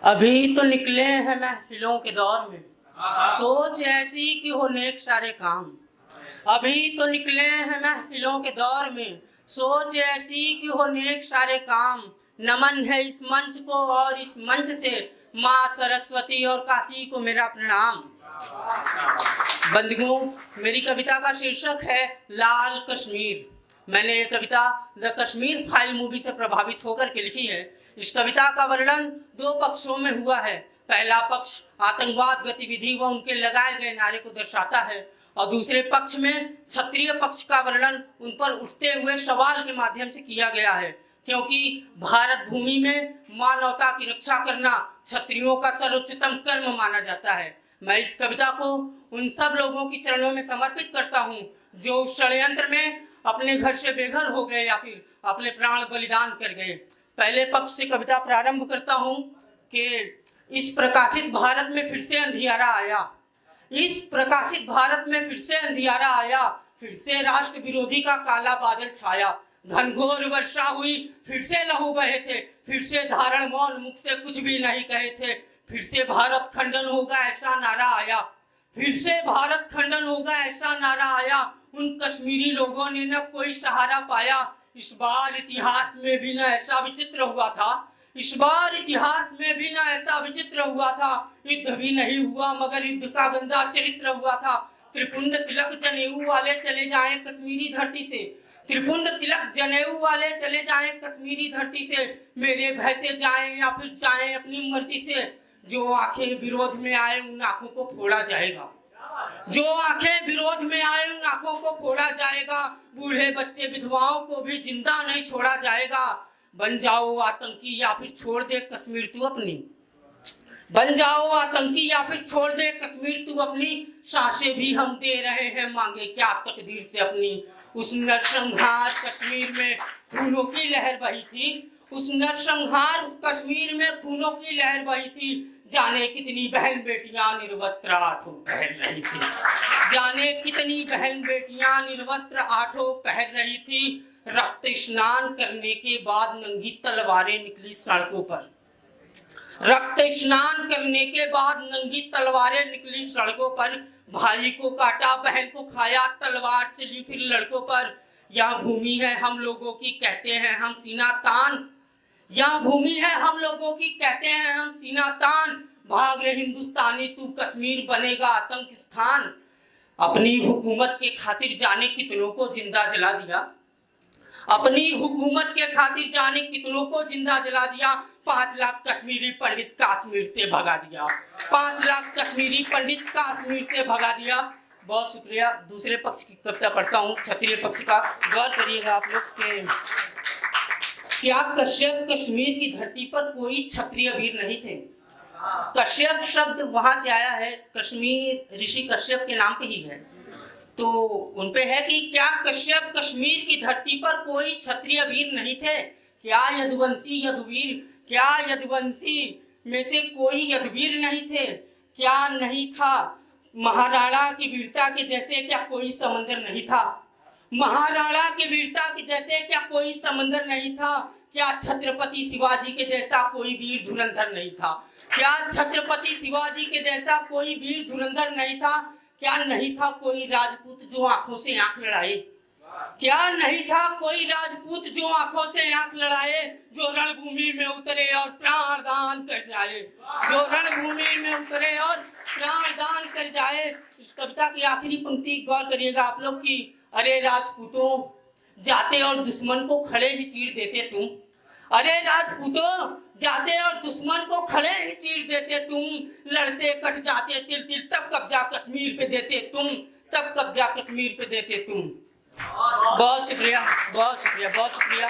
अभी तो निकले हैं महफिलों के दौर में, सोच ऐसी कि हो नेक सारे काम। अभी तो निकले हैं महफिलों के दौर में, सोच ऐसी कि हो नेक सारे काम। नमन है इस मंच को और इस मंच से माँ सरस्वती और काशी को मेरा प्रणाम। बंधुओं, मेरी कविता का शीर्षक है लाल कश्मीर। मैंने ये कविता द कश्मीर फाइल मूवी से प्रभावित होकर के लिखी है। इस कविता का वर्णन दो पक्षों में हुआ है। पहला पक्ष आतंकवाद गतिविधि व उनके लगाए गए नारे को दर्शाता है और दूसरे पक्ष में क्षत्रिय पक्ष का वर्णन उन पर उठते हुए सवाल के माध्यम से किया गया है, क्योंकि भारत भूमि में मानवता की रक्षा करना क्षत्रियों का सर्वोच्चतम कर्म माना जाता है। मैं इस कविता को उन सब लोगों की चरणों में समर्पित करता हूँ जो उस षड्यंत्र में अपने घर से बेघर हो गए या फिर अपने प्राण बलिदान कर गए। पहले पक्ष से कविता प्रारंभ करता हूँ कि इस प्रकाशित भारत में फिर से अंधियारा आया। इस प्रकाशित भारत में फिर से अंधियारा आया, फिर से राष्ट्र विरोधी का काला बादल छाया। घनघोर वर्षा हुई, फिर से लहू बहे थे, फिर से धारण मौन मुख से कुछ भी नहीं कहे थे। फिर से भारत खंडन होगा ऐसा नारा आया, फिर से भारत खंडन होगा ऐसा नारा आया। उन कश्मीरी लोगों ने न कोई सहारा पाया। इस बार इतिहास में भी न ऐसा विचित्र हुआ था, इस बार इतिहास में भी न ऐसा विचित्र हुआ था। युद्ध भी नहीं हुआ मगर युद्ध का गंदा चरित्र हुआ था। त्रिपुंड तिलक जनेऊ वाले चले जाएं कश्मीरी धरती से, त्रिपुंड तिलक जनेऊ वाले चले जाएं कश्मीरी धरती से। मेरे भय से जाएं या फिर जाएं अपनी मर्जी से। जो आंखें विरोध में आए उन आंखों को फोड़ा जाएगा, जो आंखें विरोध में आए उन आंखों को फोड़ा जाएगा। बूढ़े बच्चे विधवाओं को भी जिंदा नहीं छोड़ा जाएगा। बन जाओ आतंकी या फिर छोड़ दे कश्मीर तू अपनी, बन जाओ आतंकी या फिर छोड़ दे कश्मीर तू अपनी। सांसें भी हम दे रहे हैं, मांगे क्या तकदीर से अपनी। उस नरसंहार कश्मीर में खूनों की लहर बही थी, उस नरसंहार उस कश्मीर में खूनों की लहर बही थी। जाने कितनी बहन बेटियां निर्वस्त्र आठों पहन रही थी, जाने कितनी बहन बेटियां निर्वस्त्र आठों पहन रही थी। रक्त स्नान करने के बाद नंगी तलवारें निकली सड़कों पर, रक्त स्नान करने के बाद नंगी तलवारें निकली सड़कों पर। भाई को काटा बहन को खाया, तलवार चली फिर लड़कों पर। यह भूमि है हम लोगों की कहते हैं हम सीना तान, यह भूमि है हम लोगों की कहते हैं हम सीना तान। भाग रहे हिंदुस्तानी तू कश्मीर बनेगा आतंक स्थान। अपनी हुकूमत के खातिर जाने कितनों को जिंदा जला दिया, अपनी हुकूमत के खातिर जाने कितनों को जिंदा जला दिया। 5 लाख कश्मीरी पंडित कश्मीर से भगा दिया, 5 लाख कश्मीरी पंडित कश्मीर से भगा दिया। बहुत शुक्रिया। दूसरे पक्ष की कविता पढ़ता हूँ, क्षत्रिय पक्ष का। गौर करिएगा आप लोग के क्या कश्यप कश्मीर की धरती पर कोई क्षत्रिय वीर नहीं थे। कश्यप शब्द वहां से आया है, कश्मीर ऋषि कश्यप के नाम पे ही है। तो उनपे है कि क्या कश्यप कश्मीर की धरती पर कोई क्षत्रिय वीर नहीं थे। क्या यदुवंशी यदुवीर, क्या यदुवंशी में से कोई यदुवीर नहीं थे। क्या नहीं था महाराणा की वीरता के जैसे क्या कोई समंदर नहीं था, महाराणा की वीरता के जैसे क्या कोई समंदर नहीं था। क्या छत्रपति शिवाजी के जैसा कोई वीर धुरंधर नहीं था, क्या छत्रपति शिवाजी के जैसा कोई वीर धुरंधर नहीं था। क्या नहीं था कोई राजपूत जो आंखों से आंख लड़ाए, क्या नहीं था कोई राजपूत जो आंखों से आंख लड़ाए। जो रणभूमि में उतरे और प्राण दान कर जाए, जो रणभूमि में उतरे और प्राण दान कर जाए। इस कविता की आखिरी पंक्ति गौर करिएगा आप लोग की। अरे राजपूतों जाते और दुश्मन को खड़े ही चीर देते तुम, अरे राजपूतों जाते और दुश्मन को खड़े ही चीर देते तुम। लड़ते कट जाते तिल तिल तब कब्जा कश्मीर पे देते तुम, तब कब्जा कश्मीर पे देते तुम। बहुत शुक्रिया, बहुत शुक्रिया, बहुत शुक्रिया।